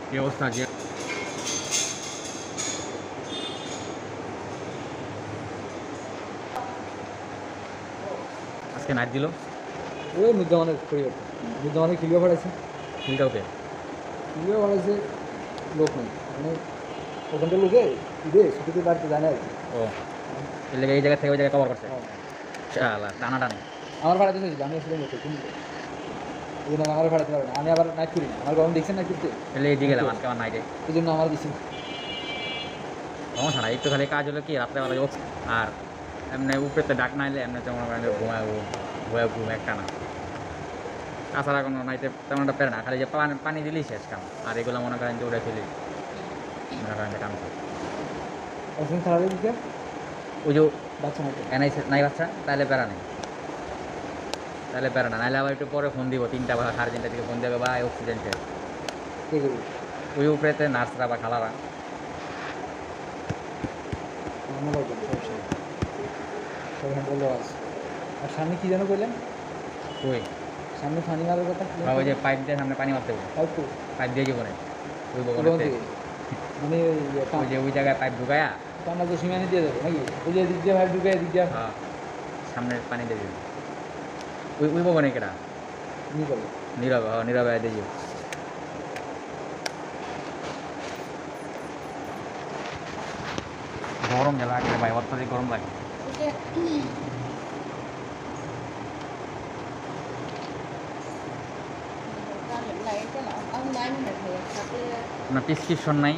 কি অবস্থা যে আজকে নাইট দিল ওই মুদ্রামানের পরিবর্তন মুদ্রামানের খিলিও বাড়াইছে ফিল্ডটাউতে খিলিও বাড়াইছে লোক নেই মানে ওখানকার লোকে ঈদে ছুটিতে বাড়িতে জানে আর কি। ও এই জায়গায় এই জায়গা থেকে ওই জায়গায় কভার করছে শালা টানা টানি আমার ভাড়াতে চাইছিল আমি আসলে লোকে কিন্তু এই জন্য আমার ভাড়াতে পারে না আমি আবার নাইট করি না আমার গরম দেখছেন নাইট করতে এলে এই দিকে গেলাম আজকে আমার নাইটে এই জন্য আমার দিচ্ছি না সমস্যা না একটু খালি কাজ হলো কি রাত্রেবেলা যোগ আর এমনি উপরেতে ডাক নাইলে এমনি তেমন ঘুমায় ঘুম একটা না তাছাড়া কোনো নাইতে তেমন একটা পেরে না খালি যে পানি দিলেই শেষ কাম আর এগুলো মনে করেন যে উড়ে ফেলি মনে করেন যে কাম করে। অক্সিজেন ছাড়ালে দিতে ওই যে বাচ্চা মতো এনআই নাই বাচ্চা তাহলে প্যারা নেই তাহলে প্যারা না নাহলে আবার একটু পরে ফোন দিব 3টা বা 3:30 দিকে ফোন দেবে বা অক্সিজেন শেষ কে করবি ওই উপরেতে নার্সরা বা খালারা আমার লাগবে সমস্যা নেই সব হ্যান্ডেল দেওয়া আছে আর সামনে কী যেন বললেন ওই সামনে পানি মারার কথা বা ওই যে পাইপ দিয়ে সামনে পানি মারতে হবে তাই তো পাইপ দিয়ে যাবো না ওই ওখান বগলেতে থেকে মানে ওই যে ওই জায়গায় পাইপ ঢুকায়া কান্না তো সীমানি দিয়ে দেবে নাকি ওই যে দিক দিয়ে ভাই ঢুকে দিক দিয়ে হ্যাঁ সামনের পানি দিয়ে যাবে ওই বগনে কেটা নিয়ে যাবে নীরবে হ্যাঁ নীরবে দিয়ে যাবে গরম গেল আগে ভাই অত্যাধিক গরম লাগে Con những lấy cho nó ông lấy mình thì thật না প্রেসক্রিপশন নাই